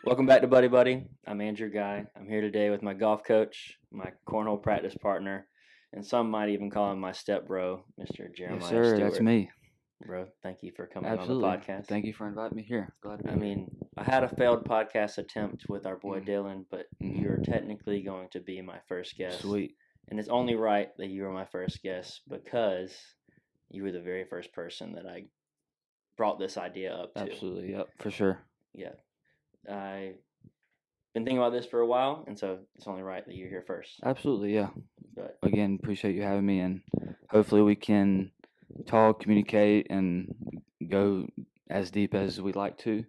Welcome back to Buddy Buddy. I'm Andrew Guy. I'm here today with my golf coach, my cornhole practice partner, and some might even call him my step bro, Mr. Yes, Jeremiah sir. That's Stewart. me. Bro, thank you for coming on the Absolutely. podcast. Thank you for inviting me here. Glad to be I here. mean, I had a failed podcast attempt with our boy Mhm. Dylan, but Mhm. you're technically going to be my first guest. Sweet. And it's only right that you were my first guest because you were the very first person that I brought this idea up to. Absolutely. Yep. For sure. Yeah. I've been thinking about this for a while, and so it's only right that you're here first. Absolutely. Yeah. But Again, appreciate you having me, and hopefully we can talk, communicate, and go as deep as we'd like to.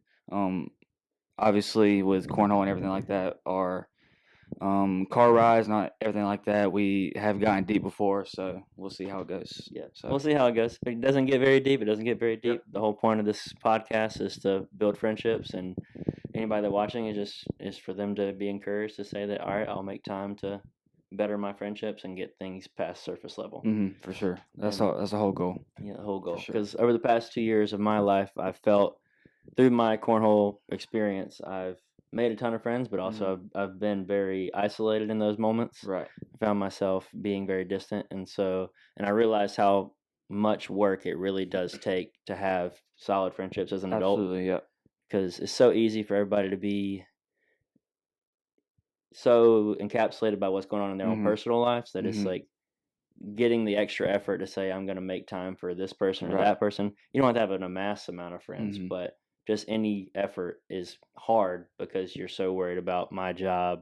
Obviously, with cornhole and everything like that, our car rides, not everything like that. We have gotten deep before, so we'll see how it goes. yeah, So we'll see how it goes. If it doesn't get very deep, it doesn't get very deep. The whole point of this podcast is to build friendships, and anybody that watching is for them to be encouraged to say that, all right, I'll make time to better my friendships and get things past surface level. for sure. That's And- all. That's the whole goal. Yeah, the whole goal. sure. Because over the past 2 years of my life, I've felt through my cornhole experience, I've made a ton of friends, but also I've been very isolated in those moments. Right. I found myself being very distant, and I realized how much work it really does take to have solid friendships as an adult. Absolutely. Yep. Because it's so easy for everybody to be so encapsulated by what's going on in their own personal lives that it's like getting the extra effort to say I'm going to make time for this person or Right. that person. You don't have to have an amass amount of friends, but just any effort is hard because you're so worried about my job,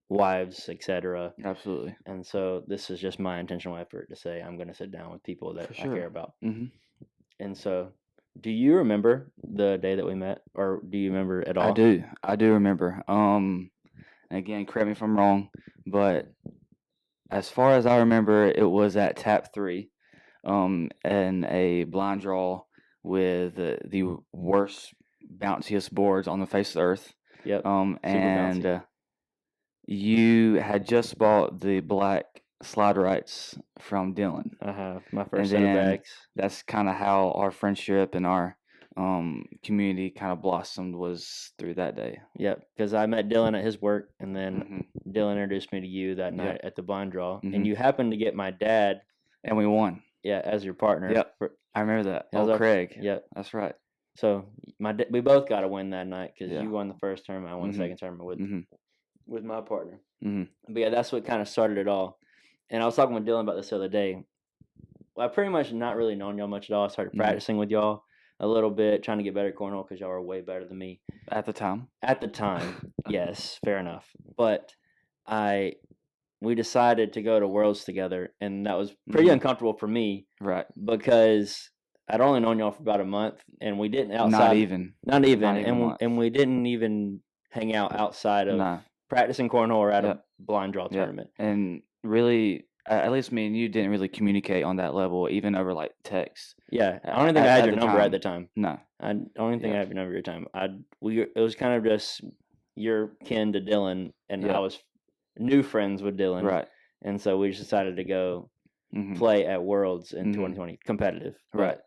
wives, etc. Absolutely. And so this is just my intentional effort to say I'm going to sit down with people that For I sure. care about. Mhm. And so, do you remember the day that we met, or do you remember at all? I do remember. Again, correct me if I'm wrong, but as far as I remember, it was at tap 3, and a blind draw with the worst, bounciest boards on the face of the earth. Yep. And bouncy. you had just bought the black slide rights from Dylan. I have my first And set of then bags. That's kind of how our friendship and our community kind of blossomed, was through that day. Yep, because I met Dylan at his work, and then Dylan introduced me to you that night Yep. at the blind draw, Mhm. and you happened to get my dad, And we won. yeah, as your partner. Yep. I remember that. That was Oh, our- Craig. Yep. That's right. So we both got a win that night because Yeah. you won the first tournament, I won the Mhm. second tournament with Mhm. with my partner. Mhm. But yeah, that's what kind of started it all. And I was talking with Dylan about this the other day. Well, I pretty much not really known y'all much at all. I started practicing with y'all a little bit, trying to get better at cornhole because y'all were way better than me. At the time. At the time, yes, fair enough. But we decided to go to Worlds together, and that was pretty uncomfortable for me Right. because I'd only known y'all for about a month, and we didn't outside. Not even Not even, a month. and we didn't even hang out outside of Nah. practicing cornhole or at a Yep. blind draw Yep. tournament. And really, at least me and you didn't really communicate on that level, even over like text. Yeah, I don't think I had At your the number time. at the time. No. I don't even think I Yeah. have your number at the time. It was kind of just your kin to Dylan, and Yeah. I was new friends with Dylan. Right. And so we just decided to go Mhm. play at Worlds in Mhm. 2020, competitive. Right.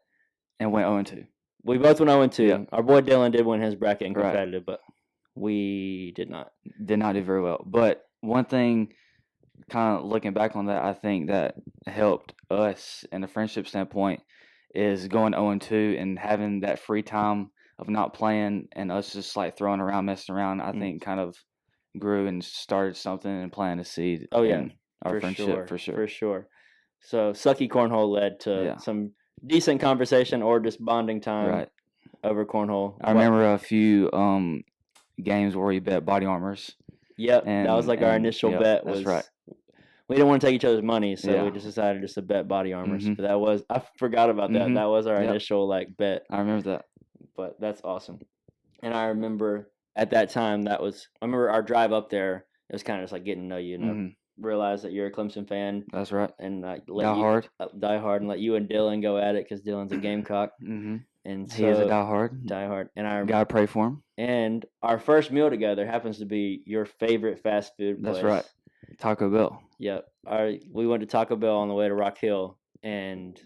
And went 0-2. We both went 0-2. Yeah. Our boy Dylan did win his bracket in Right. competitive, but we did not. Did not do very well. But one thing, kind of looking back on that, I think that helped us in a friendship standpoint is going 0-2 and having that free time of not playing and us just like throwing around, messing around. I think kind of grew and started something and planted a seed. Oh, yeah. in our friendship, for sure. For sure. So Sucky Cornhole led to some decent conversation or just bonding time Right. over cornhole. I remember a few games where we bet body armors. Yep, that was like our initial bet. That's right. We didn't want to take each other's money, so Yeah. we just decided just to bet body armors. But I forgot about that. That was our initial like bet. I remember that. But that's awesome. And I remember at that time I remember our drive up there. It was kind of just like getting to know you, realize that you're a Clemson fan. That's right. And like Die hard, and let you and Dylan go at it because Dylan's a Gamecock. And so he is a die hard. And gotta pray for him. And our first meal together happens to be your favorite fast food place. That's right. Taco Bell. Yep. We went to Taco Bell on the way to Rock Hill and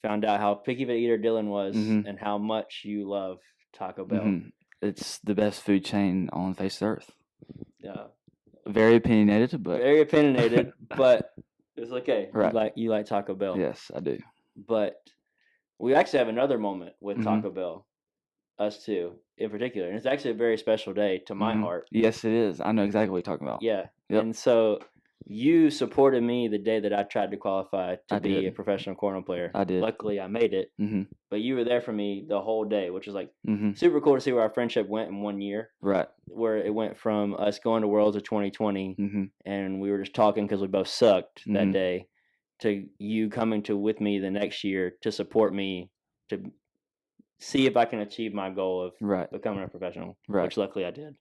found out how picky of an eater Dylan was and how much you love Taco Bell. It's the best food chain on the face of the earth. Yeah, Very opinionated, but very opinionated, but it's okay. Right. You like Taco Bell, yes, I do. but we actually have another moment with Mhm. Taco Bell, us two in particular, and it's actually a very special day to my heart. Yes, it is. I know exactly what you're talking about. Yeah, Yep. and so you supported me the day that I tried to qualify to I be did. a professional cornhole player. I did. Luckily, I made it. Mm-hmm. But you were there for me the whole day, which was like Mm-hmm. super cool to see where our friendship went in 1 year. Right. Where it went from us going to Worlds of 2020, Mm-hmm. and we were just talking because we both sucked that Mhm. day, to you coming to with me the next year to support me to see if I can achieve my goal of Right. becoming a professional, Right. which luckily I did.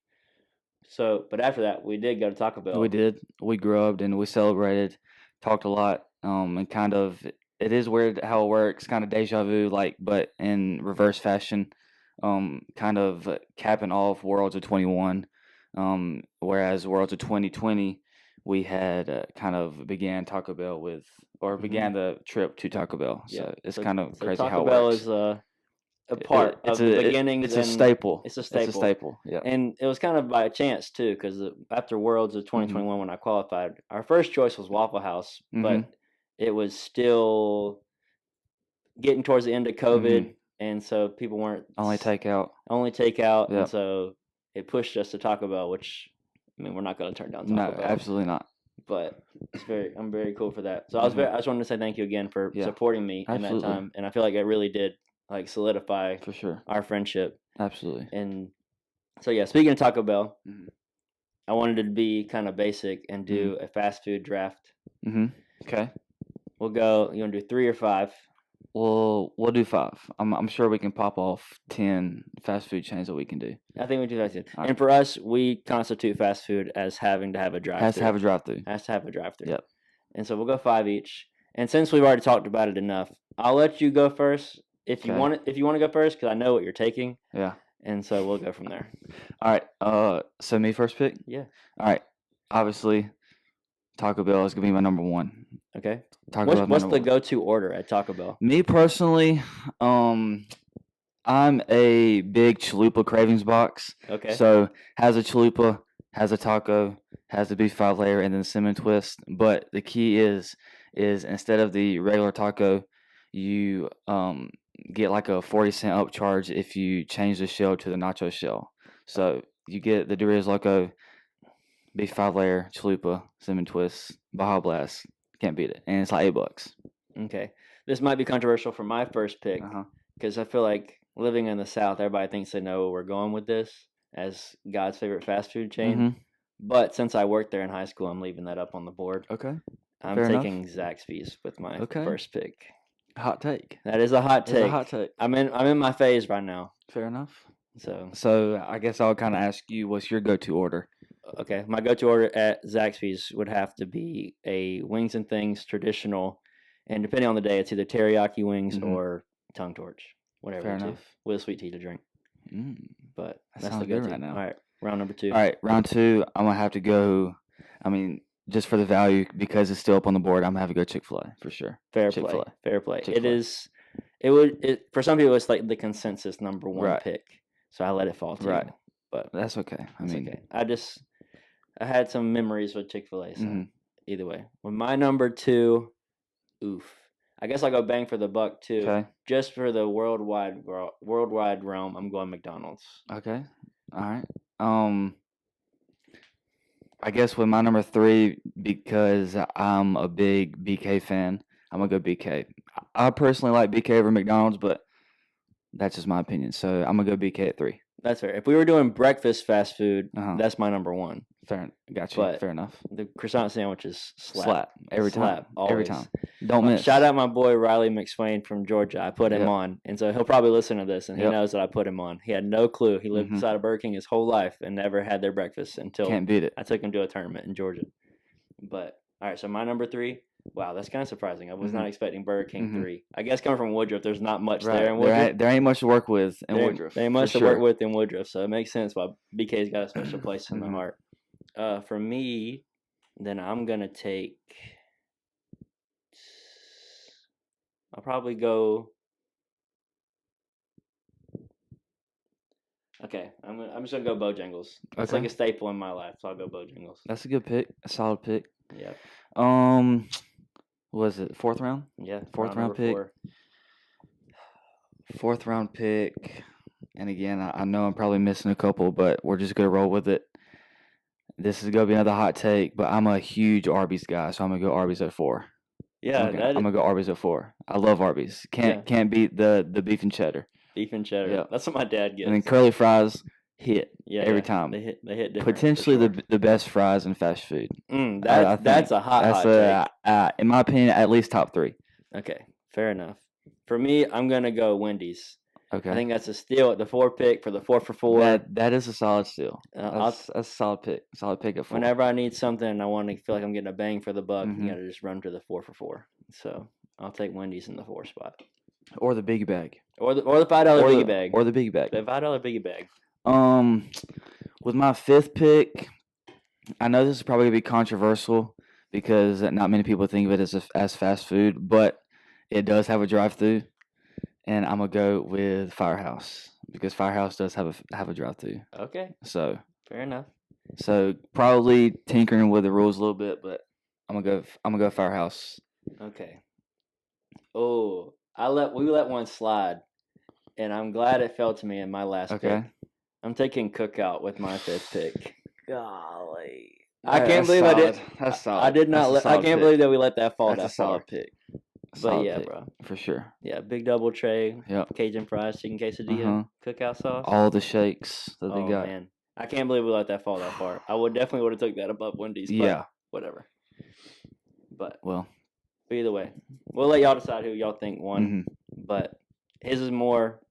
So, but after that, we did go to Taco Bell. We did. We grubbed and we celebrated, talked a lot, and kind of it is weird how it works, kind of deja vu, like, but in reverse fashion, kind of capping off Worlds of 21, whereas Worlds of 2020, we had kind of began Taco Bell with, or began the trip to Taco Bell. So Yeah. it's So, kind of so crazy Taco how it Bell works. is a part It's of the a beginnings. it's a and staple. It's a It's a staple. staple. Yeah. And it was kind of by chance too, because after Worlds of 2021, when I qualified, our first choice was Waffle House, but it was still getting towards the end of COVID, and so people weren't Only takeout. and Yep. so it pushed us to Taco Bell, which I mean we're not going to turn down Taco No, Bell, absolutely not. but I'm very cool for that. So I just wanted to say thank you again for Yeah. supporting me in that Absolutely. time, and I feel like it really did like solidify For sure. our friendship. Absolutely. And so yeah, speaking of Taco Bell, Mhm. I wanted to be kind of basic and do a fast food draft. Okay. We'll go. You want to do 3 or 5? We'll do 5. I'm sure we can pop off 10 fast food chains that we can do. I think we do fast food. All And right. for us, we constitute fast food as having to have a drive-through. Has to have a drive-through. Has to have a drive-through. Yep. And so we'll go 5 each. And since we've already talked about it enough, I'll let you go first if you Okay. want it. If you want to go first, because I know what you're taking. Yeah. And so we'll go from there. All right. So me first pick? Yeah. All right. Obviously, Taco Bell is gonna be my number 1. Okay. Taco Bell. What's the go-to order at Taco Bell? Me personally, I'm a big chalupa cravings box. Okay. So has a chalupa, has a taco, has a beef 5-layer, and then cinnamon twist. But the key is instead of the regular taco, you get like a 40-cent upcharge if you change the shell to the nacho shell. So you get the Doritos Loco, beef 5-layer, chalupa, cinnamon twist, Baja Blast. Can't beat it, and it's like $8. Okay. This might be controversial for my first pick because I feel like living in the South, everybody thinks they know where we're going with this as God's favorite fast food chain. But since I worked there in high school, I'm leaving that up on the board. Okay. I'm Fair taking Zaxby's with my first pick. Hot take. That is a hot take. It's a hot take. I'm in my phase right now. Fair enough. So I guess I'll kind of ask you, what's your go-to order? Okay, my go-to order at Zaxby's would have to be a wings and things traditional, and depending on the day, it's either teriyaki wings or tongue torch, whatever. Fair enough. With a sweet tea to drink. But that's the good go-to right now. All right, round number 2. All right, round 2. I'm gonna have to go. I mean, just for the value, because it's still up on the board, I'm gonna have to go Chick-fil-A for sure. Fair play. It is. For some people, it's like the consensus number 1 pick. So I let it fall to you. But that's okay. okay. I had some memories with Chick-fil-A, so either way. With my number 2, I guess I'll go bang for the buck too. Okay. Just for the worldwide realm, I'm going McDonald's. Okay. All right. I guess with my number 3, because I'm a big BK fan, I'm gonna go BK. I personally like BK over McDonald's, but that's just my opinion. So I'm gonna go BK at 3. That's fair. If we were doing breakfast fast food, that's my number 1. Fair, got you. But fair enough. The croissant sandwiches slap every time. Always. Every time. Don't miss. Shout out my boy Riley McSwain from Georgia. I put him on, and so he'll probably listen to this, and he knows that I put him on. He had no clue. He lived beside of Burger King his whole life and never had their breakfast until Can't beat it. I took him to a tournament in Georgia. But all right, so my number 3. Wow, that's kind of surprising. I was not expecting Burger King 3. I guess coming from Woodruff, there's not much there in Woodruff. There ain't much to work with in Woodruff. There ain't much to work with in Woodruff, so it makes sense why BK's got a special place in my heart. For me, then I'm gonna take. I'll probably go. Okay, I'm just gonna go Bojangles. It's like Okay. a staple in my life, so I'll go Bojangles. That's a good pick. A solid pick. Yeah, What was it? Fourth round? yeah. Fourth Round round number pick. 4. Fourth round pick. And again, I know I'm probably missing a couple, but we're just gonna roll with it. This is gonna be another hot take, but I'm a huge Arby's guy, so I'm gonna go Arby's at 4. Yeah, I'm gonna go Arby's at 4. I love Arby's. Yeah. Can't beat the beef and cheddar. beef and cheddar. Yeah. That's what my dad And then gets. curly fries hit Yeah, every yeah. time. They hit different. for Potentially sure. the best fries in fast food. That's think a hot take. In my opinion, at least top 3. Okay, fair enough. For me, I'm gonna go Wendy's. Okay. I think that's a steal at the 4 pick for the 4 for 4. That is a solid steal. I'll- That's a solid pick. Solid pick at 4. Whenever I need something and I want to feel like I'm getting a bang for the buck, Mhm. you gotta just run to the 4 for 4. So I'll take Wendy's in the 4 spot, Or the biggie bag. or the $5 Or biggie the- bag, Or the biggie bag. the $5 biggie bag. With my 5th pick, I know this is probably gonna be controversial because not many people think of it as fast food, but it does have a drive-through, and I'm gonna go with Firehouse because Firehouse does have a drive-through. Okay, So fair enough. Probably tinkering with the rules a little bit, but I'm gonna go Firehouse. Okay. Oh, we let one slide, and I'm glad it fell to me in my last Okay. pick. I'm taking Cookout with my 5th pick. Golly. I can't believe I did. That's solid. I did not. I can't believe that we let that fall That's that a solid far. pick. But Solid yeah, pick, bro. for sure. Yeah, big double tray, Yep. Cajun fries, chicken quesadilla, cookout sauce. All the shakes that they Oh got. man, I can't believe we let that fall that far. I would have took that above Wendy's. But Yeah. whatever. But Well. either way, we'll let y'all decide who y'all think won. Mhm. But his is more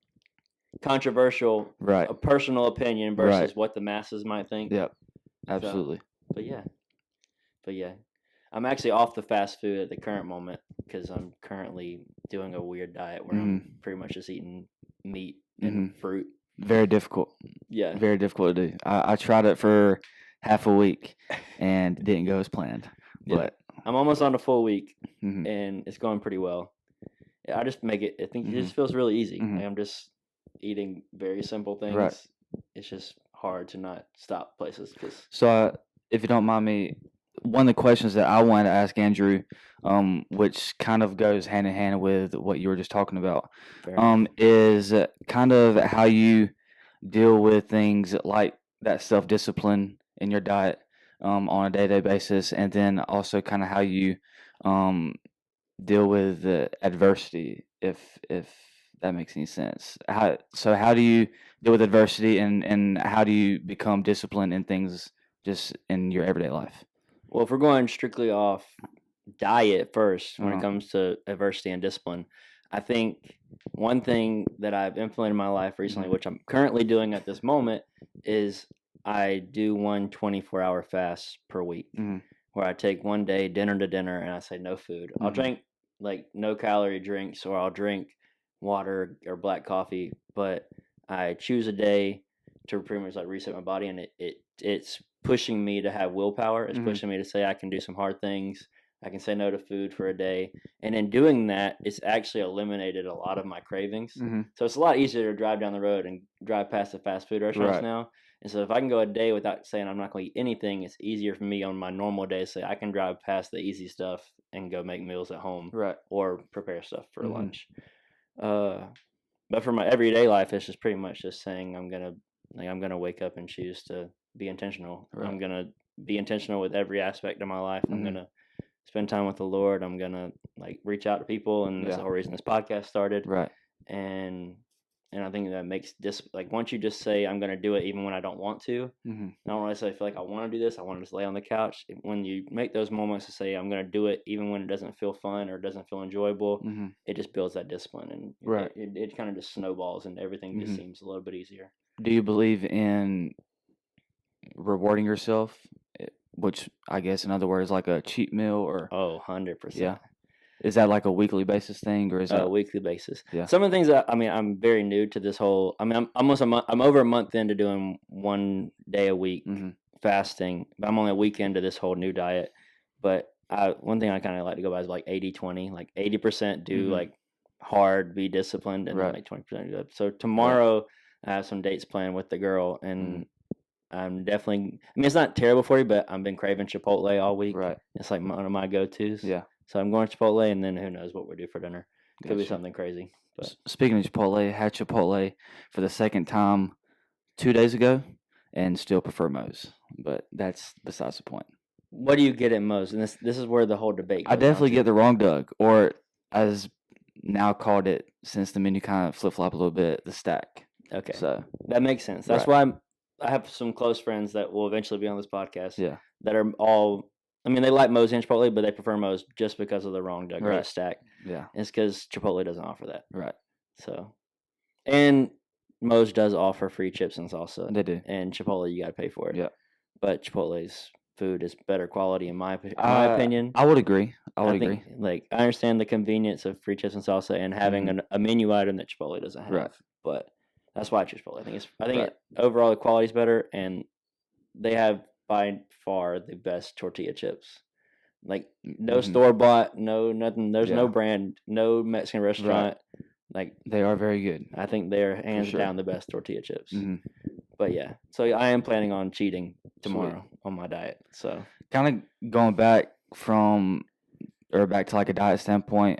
controversial, Right. a personal opinion versus Right. what the masses might think. Yep. Absolutely. But yeah, I'm actually off the fast food at the current moment because I'm currently doing a weird diet where I'm pretty much just eating meat and fruit. Very difficult. Yeah. Very difficult to do. I tried it for half a week and it didn't go as planned. Yeah. But I'm almost on a full week mhm. and it's going pretty well. I just make it. I think it just feels really easy. Mhm. Like I'm just eating very simple things. Right. It's just hard to not stop places because So, if you don't mind me, one of the questions that I wanted to ask Andrew, which kind of goes hand in hand with what you were just talking about, is kind of how you deal with things like that self-discipline in your diet on a day-to-day basis, and then also kind of how you deal with adversity, if that makes any sense. How do you deal with adversity, and how do you become disciplined in things just in your everyday life? Well, if we're going strictly off diet first when Uh-huh. it comes to adversity and discipline, I think one thing that I've implemented in my life recently, which I'm currently doing at this moment, is I do one 24-hour fast per week where I take one day dinner to dinner and I say no food. I'll drink like no calorie drinks or I'll drink water or black coffee, but I choose a day to pretty much like reset my body, and it's pushing me to have willpower. It's pushing me to say I can do some hard things. I can say no to food for a day, and in doing that, it's actually eliminated a lot of my cravings. So it's a lot easier to drive down the road and drive past the fast food restaurants now. And so if I can go a day without saying I'm not going to eat anything, it's easier for me on my normal day to say I can drive past the easy stuff and go make meals at home, or prepare stuff for lunch. But for my everyday life, it's just pretty much just saying I'm gonna wake up and choose to be intentional. I'm gonna be intentional with every aspect of my life. I'm gonna spend time with the Lord. I'm gonna like reach out to people, and that's the whole reason this podcast started. And I think that makes like once you just say I'm gonna do it even when I don't want to. I don't necessarily feel like I want to do this. I want to just lay on the couch. When you make those moments to say I'm gonna do it even when it doesn't feel fun or doesn't feel enjoyable, it just builds that discipline, and it kind of just snowballs, and everything just seems a little bit easier. Do you believe in rewarding yourself, which I guess in other words like a cheat meal, or 100%. Yeah. Is that like a weekly basis thing, or is that weekly basis? Yeah. Some of the things that I'm very new to this whole. I'm almost a month. I'm over a month into doing 1 day a week fasting, but I'm only a week into this whole new diet. But one thing I kind of like to go by is like 80-20. Like 80% do like hard, be disciplined, and then like 20% good. So tomorrow I have some dates planned with the girl, and I'm definitely. I mean, it's not terrible for you, but I've been craving Chipotle all week. Right. It's like one of my go-tos. Yeah. So I'm going to Chipotle, and then who knows what we'll do for dinner. Could be Gotcha. something crazy. But Speaking of Chipotle, had Chipotle for the second time 2 days ago, and still prefer Moe's. But that's besides the point. what do you get at Moe's? And this is where the whole debate goes I definitely down get to. the wrong Doug, or as now called it, since the menu kind of flip flop a little bit, the stack. Okay, So that makes sense. That's why I have some close friends that will eventually be on this podcast. yeah, That are all. I mean, they like Moe's and Chipotle, but they prefer Moe's just because of the wrong Doug or the Right. stack. yeah, It's because Chipotle doesn't offer that. right. So, and Moe's does offer free chips and salsa. They do. And Chipotle, you got to pay for it. Yeah. But Chipotle's food is better quality in my opinion. I would agree. I would think, agree. like, I understand the convenience of free chips and salsa and having a menu item that Chipotle doesn't have. Right. But that's why I choose Chipotle. I think Right. overall the quality's better, and they have by far the best tortilla chips. Like no store bought, no nothing. There's no brand, no Mexican restaurant. Like They are very good. I think they're hands sure. down the best tortilla chips. Mm-hmm. But yeah, so I am planning on cheating tomorrow on my diet. So Kind of going back back to like a diet standpoint.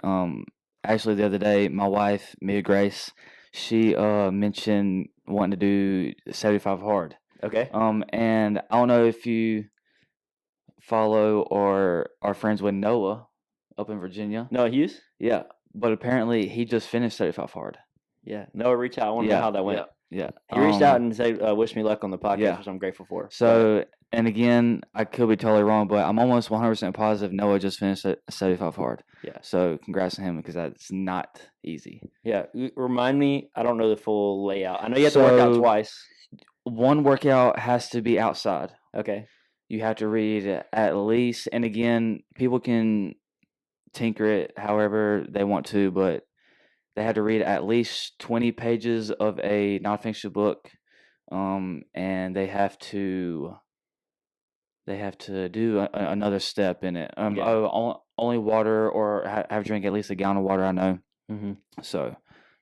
Actually, the other day, my wife Mia Grace, she mentioned wanting to do 75 hard. okay, And I don't know if you follow or are friends with Noah up in Virginia. Noah Hughes. Yeah, but apparently he just finished 75 hard. Yeah, Noah, reach out. I want to know how that went. Yeah. He reached out and said, "Wish me luck on the podcast," which I'm grateful for. So, and again, I could be totally wrong, but I'm almost 100% positive Noah just finished at 75 hard. Yeah. So, congrats to him because that's not easy. Yeah. Remind me, I don't know the full layout. I know you have to work out twice. One workout has to be outside. Okay. You have to read at least, and again, people can tinker it however they want to, but they had to read at least 20 pages of a nonfiction book, and they have to do another step in it. Only water, or have to drink at least a gallon of water. I know. Mm-hmm. So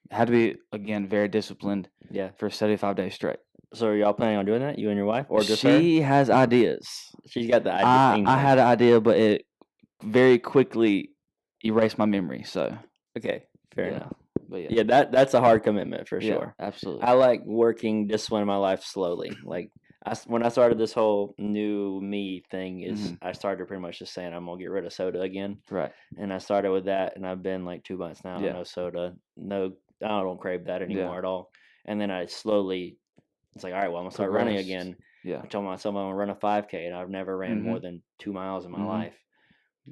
had to be again very disciplined. Yeah. For 75 days straight. So are y'all planning on doing that, you and your wife, or just she her? has ideas. She's got the idea. I had an idea, but it very quickly erased my memory. So okay, fair enough. But yeah, that's a hard commitment for sure. Absolutely. I like working discipline in my life slowly. Like when I started this whole new me thing, I started pretty much just saying I'm gonna get rid of soda again. Right. And I started with that, and I've been like 2 months now. No soda, no. I don't crave that anymore at all. And then I slowly, it's like, all right, well, I'm gonna start running again. Yeah. I told myself I'm gonna run a 5K, and I've never ran more than 2 miles in my life.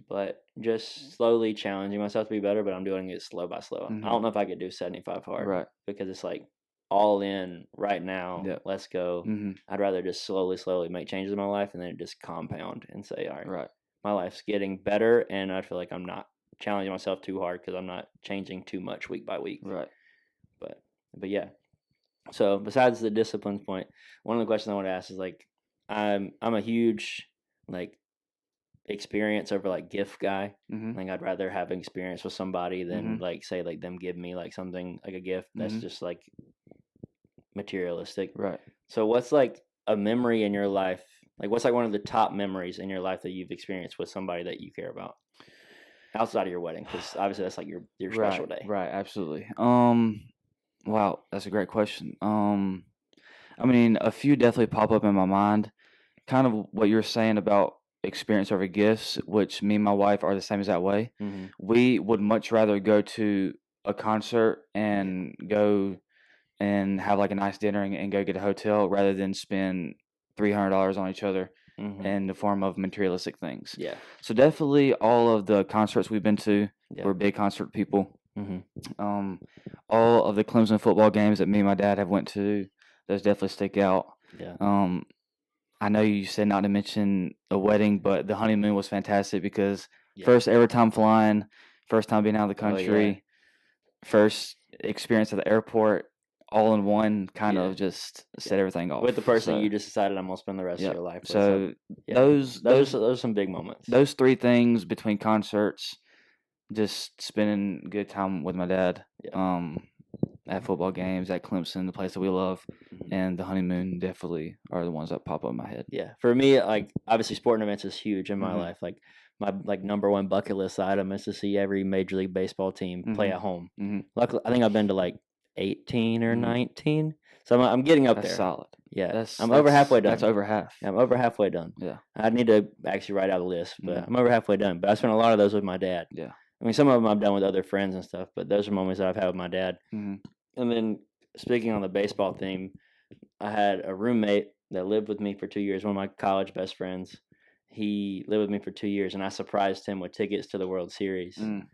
But just slowly challenging myself to be better, but I'm doing it slow by slow. I don't know if I could do 75 hard, right? Because it's like all in right now. Yep. Let's go. I'd rather just slowly make changes in my life, and then just compound and say, all right, my life's getting better, and I feel like I'm not challenging myself too hard because I'm not changing too much week by week. Right. But yeah. So besides the discipline point, one of the questions I want to ask is like, I'm a huge like experience over like gift guy. Like I'd rather have an experience with somebody than like say like them give me like something like a gift that's just like materialistic. Right. So what's like a memory in your life? Like what's like one of the top memories in your life that you've experienced with somebody that you care about? Outside of your wedding, because obviously that's like your special day. Right, absolutely. Wow, that's a great question. I mean, a few definitely pop up in my mind. Kind of what you're saying about experience over gifts, which me and my wife are the same as that way. We would much rather go to a concert and go and have like a nice dinner and go get a hotel rather than spend $300 on each other in the form of materialistic things. Yeah. So definitely all of the concerts we've been to, we're big concert people. All of the Clemson football games that me and my dad have went to, those definitely stick out. Yeah. I know you said not to mention a wedding, but the honeymoon was fantastic because first ever time flying, first time being out of the country, first experience at the airport, all in one, kind of just set everything off. With the person you just decided I'm going to spend the rest of your life with. So those are some big moments. Those three things between concerts, just spending good time with my dad. at football games, at Clemson, the place that we love, Mhm. and the honeymoon definitely are the ones that pop up in my head. Yeah, for me, like obviously, sporting events is huge in my Mhm. life. Like my number one bucket list item is to see every Major League Baseball team play Mhm. at home. Mhm. Luckily, I think I've been to like 18 or Mhm. 19, so I'm getting up That's there. solid. Yeah, That's I'm over halfway that's done. over half. Yeah, I'm over halfway done. Yeah. I need to actually write out a list, but Mhm. I'm over halfway done. But I spent a lot of those with my dad. Yeah. I mean, some of them I've done with other friends and stuff, but those are moments that I've had with my dad. Mhm. And then speaking on the baseball theme, I had a roommate that lived with me for 2 years, one of my college best friends. He lived with me for 2 years, and I surprised him with tickets to the World Series. Mm.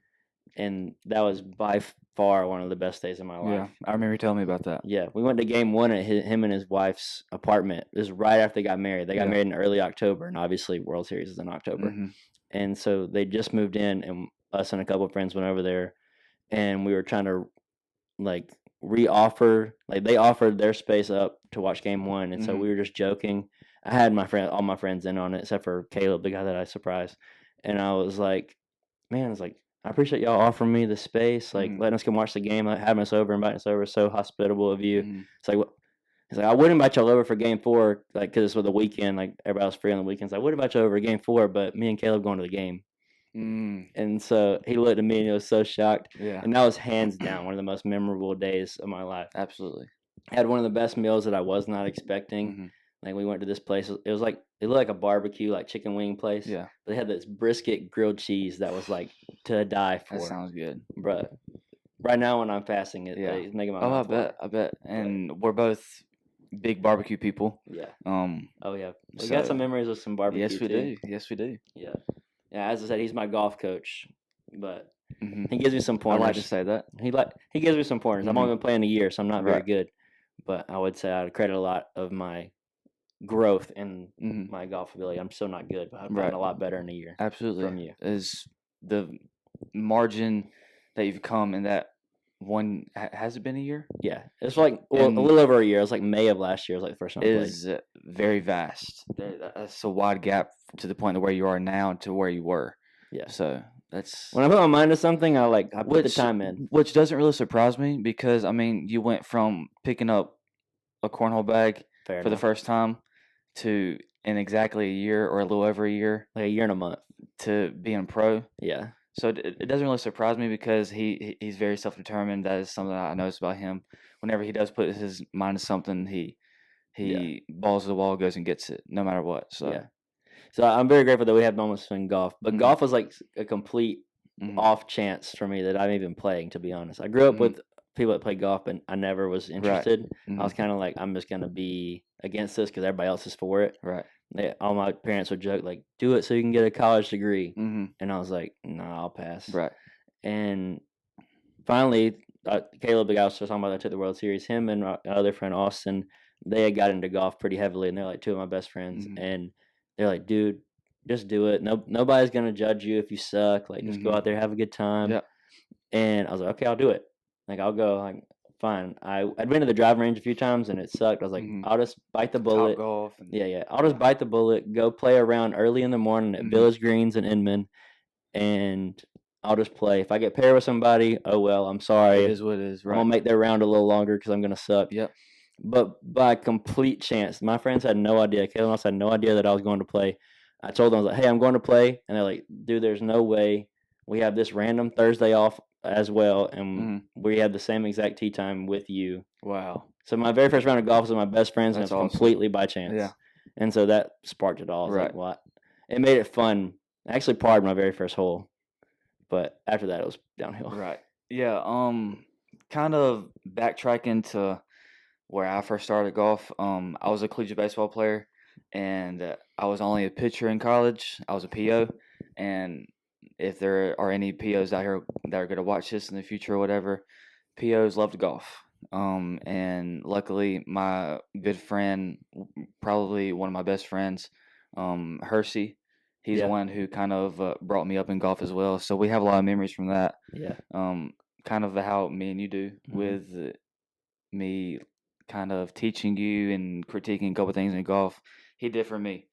And that was by far one of the best days of my life. Yeah. I remember you telling me about that. Yeah, we went to game one at him and his wife's apartment. It was right after they got married. They got Yeah. married in early October, and obviously World Series is in October. Mhm. And so they just moved in, and us and a couple of friends went over there, and we were trying to like reoffer, like they offered their space up to watch game one, and so Mhm. we were just joking. I had all my friends in on it except for Caleb, the guy that I surprised, and I was like, man, it's like I appreciate y'all offering me the space, like Mhm. letting us come watch the game, like having us over, inviting us over, so hospitable of you. Mhm. It's like, he's like, I would invite y'all over for game four, like, because it's with the weekend, like, everybody was free on the weekends. I would invite you over for game four, but me and Caleb going to the game. Mm. And so he looked at me and he was so shocked. Yeah. And that was hands down one of the most memorable days of my life. Absolutely. I had one of the best meals that I was not expecting. Mhm. Like, we went to this place. It was like, it looked like a barbecue, like chicken wing place. Yeah. But they had this brisket grilled cheese that was like to die That for. sounds good. Bruh. Right now when I'm fasting, Yeah. it's making my Oh, mouth water. I bet. And we're both big barbecue people. Yeah. Um. Oh, yeah. We So got some memories of some barbecue, yes, we too. do. Yes, we do. Yeah. Yeah, as I said, he's my golf coach, but Mhm. he gives me some I pointers. like to say that. He gives me some pointers. I've Mhm. only been playing a year, so I'm not very Right. good. But I would say I credit a lot of my growth in Mhm. my golf ability. I'm still not good, but I've Right. gotten a lot better in a year Absolutely. from you. Is the margin that you've come in that one? Has it been a year? Yeah, it's like a And little over a year. It was like May of last year. It was like the first time I played. is very vast. That's a wide gap to the point of where you are now to where you were. Yeah. So that's When I put my mind to something, I put the time in. which doesn't really surprise me because I mean you went from picking up a cornhole bag Fair for the enough. first time to in exactly a year or a little over a year Like a year and a month. to being a pro. Yeah. So it doesn't really surprise me because he's very self determined. That is something that I notice about him. Whenever he does put his mind to something, he balls to the wall, goes and gets it, no matter what. So Yeah. So I'm very grateful that we have moments in golf. But Mhm. golf was like a complete Mhm. off chance for me that I'm even playing, to be honest. I grew up Mhm. with people that played golf, and I never was interested. I was Mhm. kind of like, I'm just gonna be against this because everybody else is for it. Right. All my parents would joke like, "Do it so you can get a college degree," Mhm. and I was like, "No, I'll pass." Right. And finally, Caleb, the guy I was talking about that took the World Series, him and my other friend Austin, they had got into golf pretty heavily, and they're like two of my best friends. Mhm. And they're like, dude, just do it. Nobody's gonna judge you if you suck. Like, just go Mhm. out there, have a good time. Yep. And I was like, okay, I'll do it. Like, I'll go. Like, fine. I'd been to the driving range a few times, and it sucked. I was like, Mhm. I'll just bite the Top bullet. golf. And, Yeah. I'll just bite the bullet. Go play around early in the morning at Mhm. Village Greens in Inman, and I'll just play. If I get paired with somebody, oh well. I'm sorry. It is what it is. I'm Right. gonna make their round a little longer because I'm gonna suck. Yep. But by complete chance, my friends had no idea. Caleb and us had no idea that I was going to play. I told them, I was like, "Hey, I'm going to play," and they're like, "Dude, there's no way. We have this random Thursday off as well, and Mhm. we have the same exact tee time with you." Wow. So my very first round of golf was with my best friends, and That's it was awesome. completely by chance. Yeah. And so that sparked it all. I was Right. like, "What?" It made it fun. I actually parred my very first hole, but after that, it was downhill. Right. Yeah. Kind of backtracking to where I first started golf. I was a collegiate baseball player, and I was only a pitcher in college. I was a PO, and if there are any POs out here that are going to watch this in the future or whatever, POs love to golf. And luckily, my good friend, probably one of my best friends, Hersey, he's the Yeah. one who kind of brought me up in golf as well. So we have a lot of memories from that. Yeah. Kind of how me and you do Mhm. with me kind of teaching you and critiquing a couple things in golf. He did for me.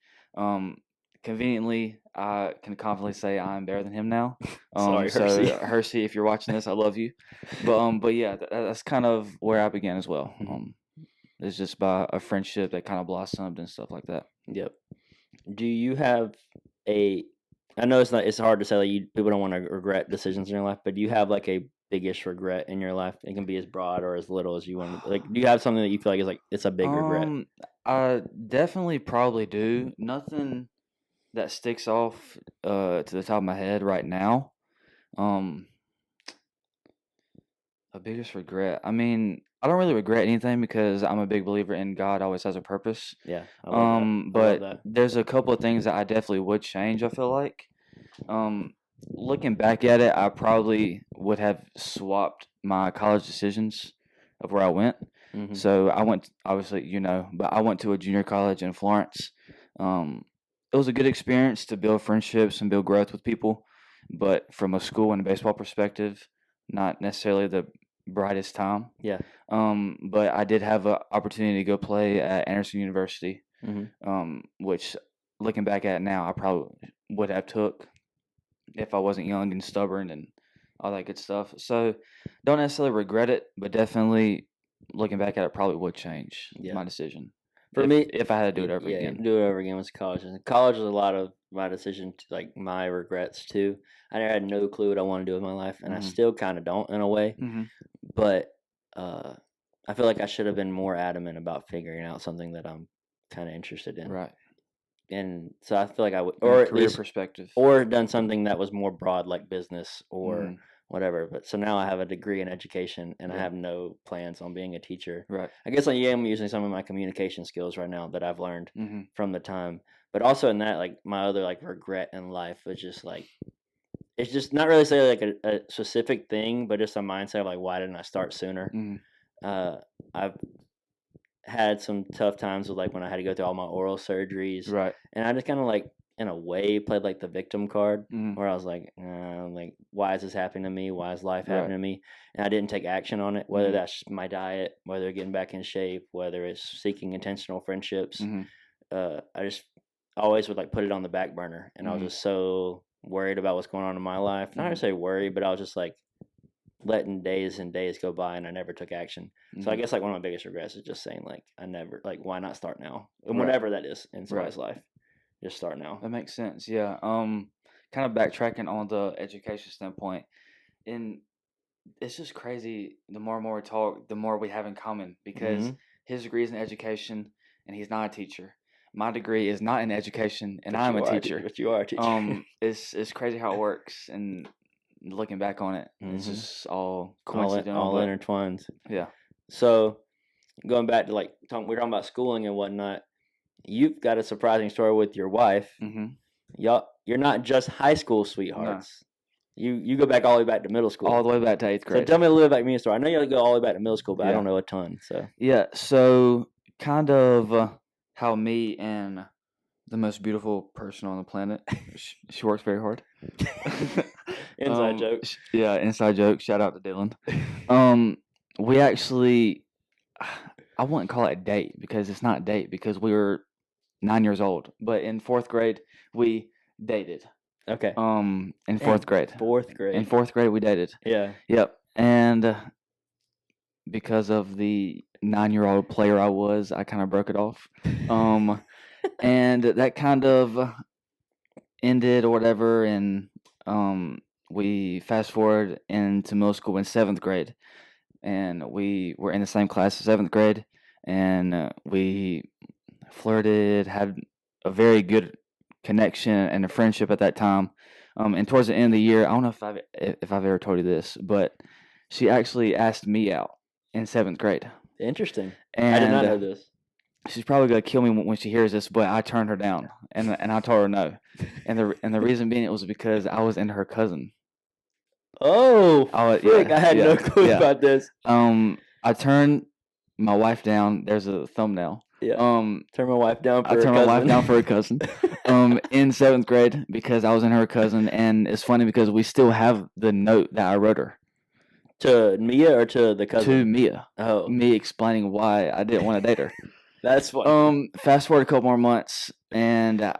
conveniently, I can confidently say I'm better than him now. Sorry, So Hersey. Hersey, if you're watching this, I love you. But yeah, that's kind of where I began as well. It's just by a friendship that kind of blossomed and stuff like that. Yep. Do you have a? I know it's hard to say, like, people don't want to regret decisions in your life, but do you have like a biggest regret in your life? It can be as broad or as little as you want to. Like, do you have something that you feel like is like it's a big regret? I definitely probably do. Nothing that sticks off to the top of my head right now. A biggest regret. I mean, I don't really regret anything because I'm a big believer in God always has a purpose. Yeah, I love that. I love But that. there's a couple of things that I definitely would change, I feel like. Looking back at it, I probably would have swapped my college decisions of where I went. Mhm. So I went, obviously, but I went to a junior college in Florence. It was a good experience to build friendships and build growth with people, but from a school and baseball perspective, not necessarily the brightest time. Yeah. But I did have an opportunity to go play at Anderson University, which, looking back at it now, I probably would have took if I wasn't young and stubborn and all that good stuff. So don't necessarily regret it, but definitely looking back at it, probably would change my decision. For me, if I had to do it over again. do it over again was college. And college was a lot of my decision, like my regrets too. I had no clue what I want to do with my life, and I still kind of don't in a way. But I feel like I should have been more adamant about figuring out something that I'm kind of interested in. Right. And so I feel like I would, From or a at career least, perspective. or done something that was more broad, like business or whatever. But so now I have a degree in education, and I have no plans on being a teacher. Right. I guess I am using some of my communication skills right now that I've learned from the time. But also in that, like, my other like regret in life was just like, it's just not really say like a specific thing, but just a mindset of like, why didn't I start sooner? I've had some tough times with like when I had to go through all my oral surgeries, Right. and I just kind of like in a way played like the victim card, where I was like, why is this happening to me? Why is life happening to me? And I didn't take action on it, whether that's my diet, whether getting back in shape, whether it's seeking intentional friendships. I just always would like put it on the back burner, and I was just so worried about what's going on in my life. Not to say worry, but I was just like letting days and days go by, and I never took action. So I guess like one of my biggest regrets is just saying like I never, like, why not start now? And whatever that is in somebody's life, just start now. That makes sense. Yeah. Kind of backtracking on the education standpoint, and it's just crazy. The more and more we talk, the more we have in common, because his degree is in education, and he's not a teacher. My degree is not in education, and I'm a teacher. But you are a teacher. It's crazy how it works, and looking back on it, it's just all coincidental, all intertwined. Yeah. So going back to like we're talking about schooling and whatnot, you've got a surprising story with your wife. You're not just high school sweethearts. No. You go back all the way back to middle school. All the way back to 8th grade. So tell me a little bit about me story. I know you go all the way back to middle school, but I don't know a ton. So yeah, so kind of how me and the most beautiful person on the planet, she works very hard. Inside joke. Yeah, inside joke. Shout out to Dylan. We actually, I wouldn't call it a date because it's not a date because we were 9 years old. But in 4th grade, we dated. Okay. In 4th grade. 4th grade. In 4th grade, we dated. Yeah. Yep. And because of the 9-year-old player I was, I kind of broke it off. And that kind of ended or whatever, and we fast forward into middle school in 7th grade, and we were in the same class in 7th grade, and we flirted, had a very good connection and a friendship at that time. And towards the end of the year, I don't know if I've ever told you this, but she actually asked me out in 7th grade. Interesting. And I did not know this. She's probably gonna kill me when she hears this, but I turned her down, and I told her no, and the reason being it was because I was into her cousin. Oh, frick! I had no clue about this. I turned my wife down. There's a thumbnail. Yeah. Turn my wife down for I turned my wife down for a cousin. In 7th grade because I was in her cousin, and it's funny because we still have the note that I wrote her. To Mia or to the cousin? To Mia. Oh. Me explaining why I didn't want to date her. That's funny. Fast forward a couple more months, and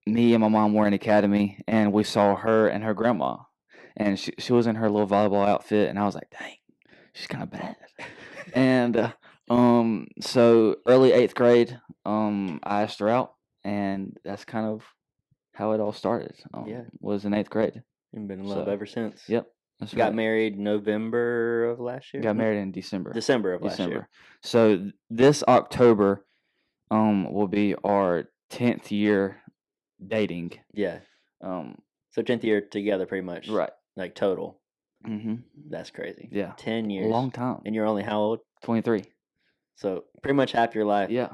me and my mom were in academy, and we saw her and her grandma, and she was in her little volleyball outfit, and I was like, dang, she's kind of bad. And so early 8th grade, I asked her out, and that's kind of how it all started. Was in 8th grade. You've been in love So, ever since. Yep, that's Got right. married November of last year. Got married in December. December of last year. So this October, will be our 10th year dating. Yeah. So 10th year together, pretty much. Right. Like total. Mm-hmm. That's crazy. Yeah. 10 years. A long time. And you're only how old? 23. So pretty much half your life. Yeah.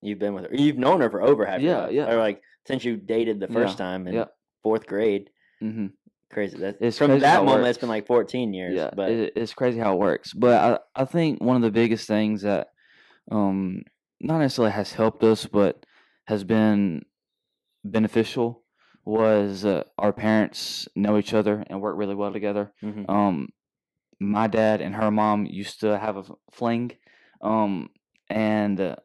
You've been with her. You've known her for over half your life. Yeah. Or like since you dated the first time in 4th grade. Mm-hmm. Crazy. It's from crazy that moment, it's been like 14 years. Yeah, but it's crazy how it works. But I think one of the biggest things that not necessarily has helped us, but has been beneficial was our parents know each other and work really well together. Mm-hmm. My dad and her mom used to have a fling, and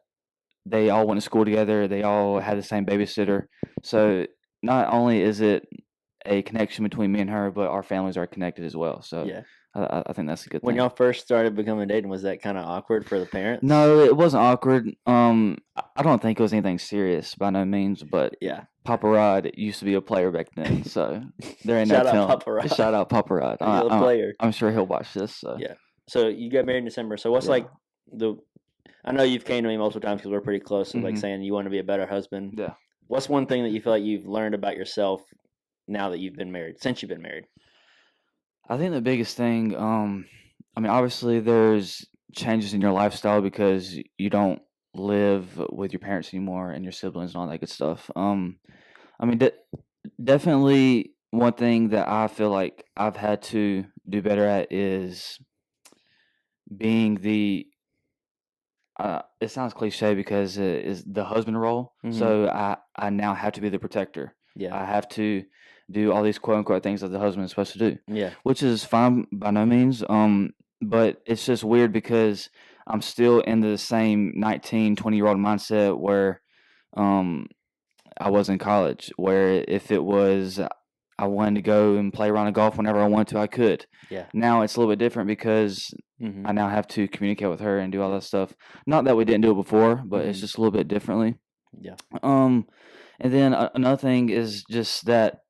they all went to school together. They all had the same babysitter. So not only is it a connection between me and her, but our families are connected as well. So yeah. I think that's a good When thing. y'all first started becoming dating, was that kind of awkward for the parents? No, it wasn't awkward. I don't think it was anything serious by no means, but yeah, Papa Rod used to be a player back then, so there ain't Shout no out telling. Papa Rod. Shout out Papa Rod. He's a player. I'm sure he'll watch this. So yeah. So you got married in December. So what's like the? I know you've came to me multiple times because we're pretty close. So like saying you want to be a better husband. Yeah. What's one thing that you feel like you've learned about yourself now that you've been married? Since you've been married. I think the biggest thing, I mean, obviously there's changes in your lifestyle because you don't live with your parents anymore and your siblings and all that good stuff. I mean, definitely one thing that I feel like I've had to do better at is being the. It sounds cliche because it is the husband role. Mm-hmm. So I now have to be the protector. Yeah. I have to do all these quote unquote things that the husband is supposed to do. Yeah. Which is fine by no means. But it's just weird because I'm still in the same 19, 20-year-old mindset where I was in college, where if it was I wanted to go and play around the golf whenever I wanted to, I could. Yeah. Now it's a little bit different because I now have to communicate with her and do all that stuff. Not that we didn't do it before, but it's just a little bit differently. Yeah. And then another thing is just that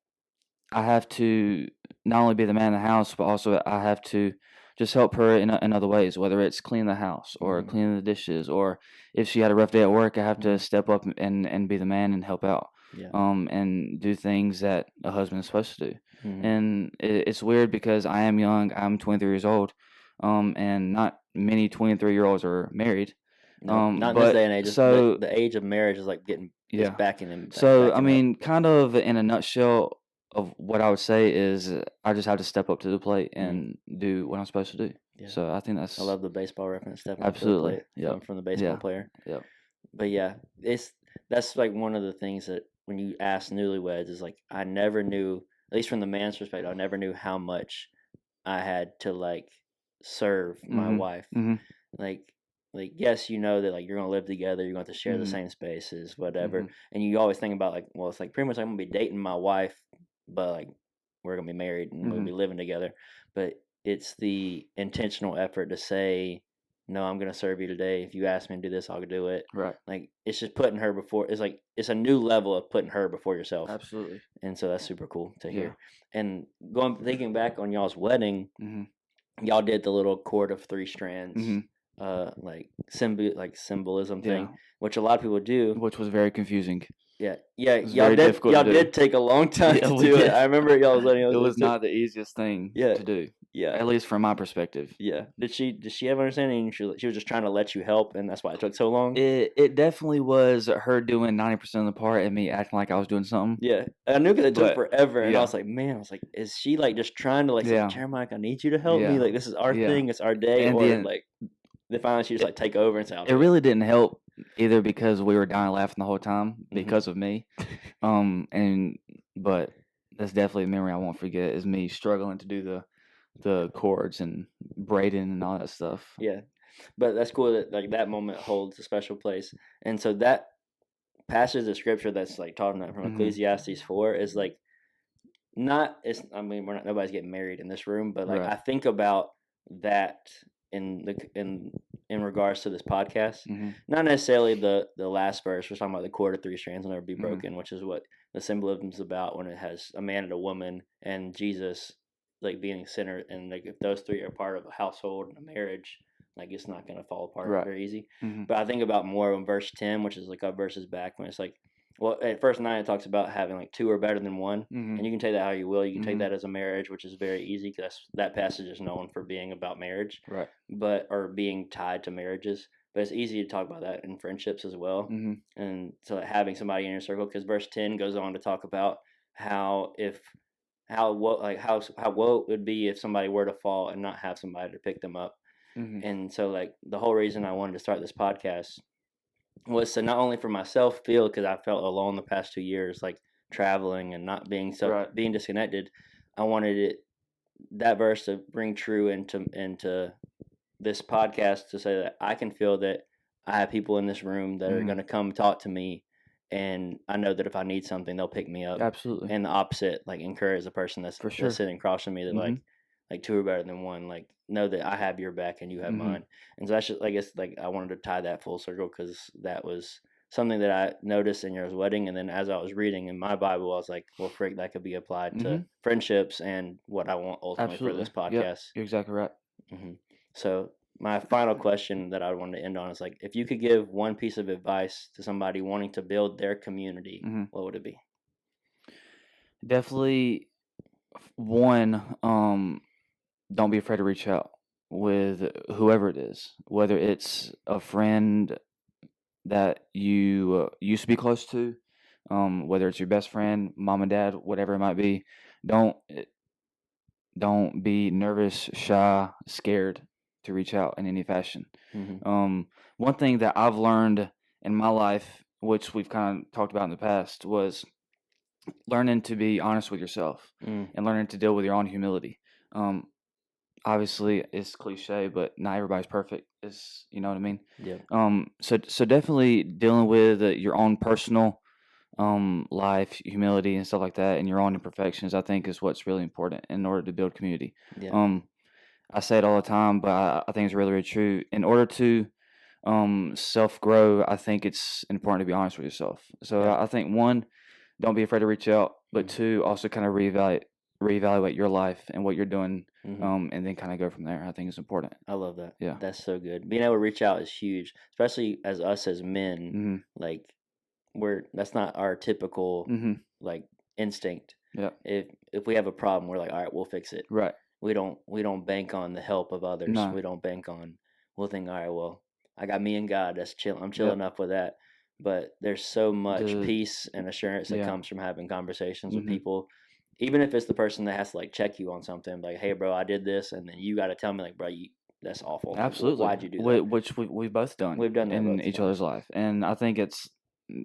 I have to not only be the man in the house, but also I have to just help her in other ways, whether it's cleaning the house or cleaning the dishes, or if she had a rough day at work, I have to step up and be the man and help out. Yeah. And do things that a husband is supposed to do. And it's weird because I am young. I'm 23 years old, and not many 23-year-olds are married. No, not in this day and age. So the age of marriage is like getting back in him. So I mean, kind of in a nutshell of what I would say is I just have to step up to the plate and do what I'm supposed to do. Yeah. So I think that's. I love the baseball reference. Stepping Absolutely. Up to the plate from the baseball player. Yeah. But yeah, that's like one of the things that when you ask newlyweds is like I never knew, at least from the man's perspective, I never knew how much I had to like serve my wife. Like yes, you know that like you're gonna live together, you're going to share the same spaces, whatever, and you always think about like, well, it's like pretty much I'm gonna be dating my wife, but like we're gonna be married and we'll be living together. But it's the intentional effort to say, no, I'm gonna serve you today. If you ask me to do this, I'll do it. Right. Like it's just putting her before. It's like it's a new level of putting her before yourself. Absolutely. And so that's super cool to hear. And thinking back on y'all's wedding, y'all did the little cord of 3 strands. Like symbolism thing, which a lot of people do, which was very confusing. Yeah, y'all did take a long time to do it. I remember y'all's wedding. It was not the easiest thing to do. Yeah, at least from my perspective. Yeah. Did she have understanding? She was just trying to let you help, and that's why it took so long. It definitely was her doing 90% of the part and me acting like I was doing something. Yeah, I knew because it took forever, and I was like, man, is she like just trying to like say, Jeremiah, I need you to help me. Like this is our thing, it's our day, and or like. Then finally she just like take over and say, it really didn't help either because we were dying laughing the whole time because of me. But that's definitely a memory I won't forget is me struggling to do the chords and braiding and all that stuff. Yeah. But that's cool that like that moment holds a special place. And so that passage of scripture that's like talking about from Ecclesiastes 4 is like not it's I mean we're not nobody's getting married in this room, but like Right. I think about that in the in regards to this podcast. Not necessarily the last verse. We're talking about the cord of three strands will never be broken, which is what the symbolism is about when it has a man and a woman and Jesus like being center, and like if those three are part of a household and a marriage, like it's not gonna fall apart Right. very easy. Mm-hmm. But I think about more in verse 10, which is like a verses back when it's like, well, at verse 9 it talks about having like two are better than one, and you can take that how you will. You can take that as a marriage, which is very easy because that passage is known for being about marriage, Right. but or being tied to marriages. But it's easy to talk about that in friendships as well, and so like, having somebody in your circle. Because verse 10 goes on to talk about how if how what like how woe it would be if somebody were to fall and not have somebody to pick them up. And so like the whole reason I wanted to start this podcast was to not only for myself feel because I felt alone the past 2 years, like traveling and not being Right. being disconnected. I wanted it that verse to bring true into this podcast to say that I can feel that I have people in this room that are going to come talk to me, and I know that if I need something, they'll pick me up. Absolutely. And the opposite, like encourage the person that's, For sure. that's sitting across from me that like two are better than one. Like know that I have your back and you have mine. And so that's just, I guess like I wanted to tie that full circle because that was something that I noticed in your wedding, and then as I was reading in my Bible, I was like, well, frick, that could be applied to friendships and what I want ultimately for this podcast. Yep. You're exactly right. So my final question that I wanted to end on is like, if you could give one piece of advice to somebody wanting to build their community, what would it be? Definitely, one, don't be afraid to reach out with whoever it is, whether it's a friend that you used to be close to, whether it's your best friend, mom and dad, whatever it might be. Don't be nervous, shy, scared to reach out in any fashion. One thing that I've learned in my life, which we've kind of talked about in the past, was learning to be honest with yourself and learning to deal with your own humility. Obviously, it's cliche, but not everybody's perfect. You know what I mean? Yeah. So definitely dealing with your own personal life, humility, and stuff like that, and your own imperfections, I think, is what's really important in order to build community. Yeah. I say it all the time, but I think it's really, really true. In order to self grow, I think it's important to be honest with yourself. So Yeah. I think one, don't be afraid to reach out, but two, also kind of reevaluate your life and what you're doing, and then kind of go from there. I think it's important. I love that. Yeah. That's so good. Being able to reach out is huge, especially as us as men. Like that's not our typical like instinct. Yeah. If we have a problem, we're like, all right, we'll fix it. Right. We don't bank on the help of others. No. We don't bank on. We'll think, all right, well, I got me and God. That's chill. I'm chill enough with that. But there's so much peace and assurance that comes from having conversations with people, even if it's the person that has to like check you on something. Like, hey, bro, I did this, and then you got to tell me, like, bro, that's awful. Absolutely. Like, why'd you do that? Which we've both done. We've done that in both each times. other's life, and I think it's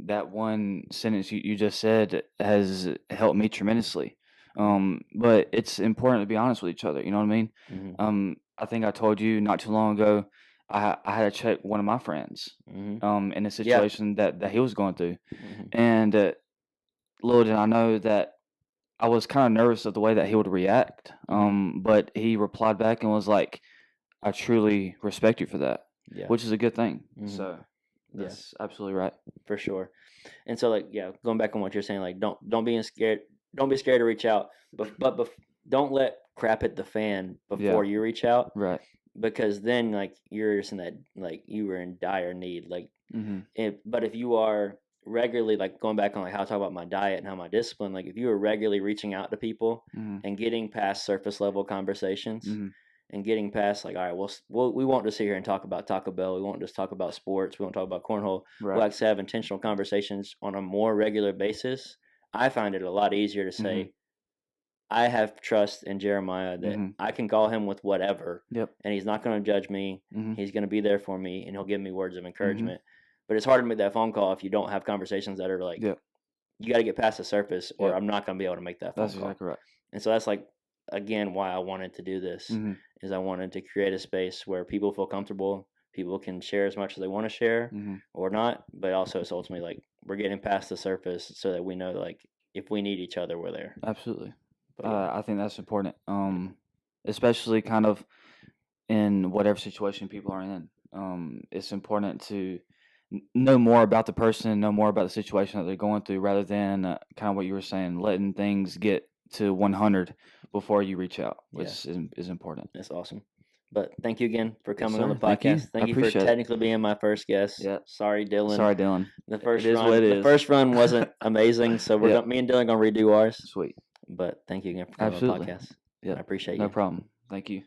that one sentence you just said has helped me tremendously. But it's important to be honest with each other. You know what I mean? I think I told you not too long ago. I had to check one of my friends in a situation that he was going through, and little did I know that I was kind of nervous of the way that he would react. But he replied back and was like, "I truly respect you for that," which is a good thing. So that's absolutely right. For sure. And so like going back on what you're saying, like don't be scared, don't be scared to reach out, but don't let crap hit the fan before you reach out, Right. because then like you're just in that, like you were in dire need, like if you are regularly, like going back on like how I talk about my diet and how my discipline, like if you are regularly reaching out to people and getting past surface level conversations and getting past like, all right, we won't just sit here and talk about Taco Bell. We won't just talk about sports. We won't talk about cornhole. Right. We'll actually have intentional conversations on a more regular basis. I find it a lot easier to say, I have trust in Jeremiah that I can call him with whatever, and he's not going to judge me. He's going to be there for me, and he'll give me words of encouragement. But it's hard to make that phone call if you don't have conversations that are like, you got to get past the surface, or I'm not going to be able to make that phone call. That's exactly right. And so that's like, again, why I wanted to do this is I wanted to create a space where people feel comfortable. People can share as much as they want to share or not, but also it's ultimately like we're getting past the surface so that we know, like, if we need each other, we're there. Absolutely. But yeah, I think that's important. Especially kind of in whatever situation people are in. It's important to know more about the person, know more about the situation that they're going through, rather than kind of what you were saying, letting things get to 100 before you reach out, which is important. that's awesome. But thank you again for coming on the sir. Thank you. podcast. I Thank you for appreciate it. technically being my first guest. Yeah. Sorry, Dylan. Sorry, Dylan. The first It is run, what it the is. first run wasn't amazing, so Yeah. me and Dylan gonna redo ours. Sweet. But thank you again for coming Absolutely. on the podcast. Yeah. I appreciate No you. problem. Thank you.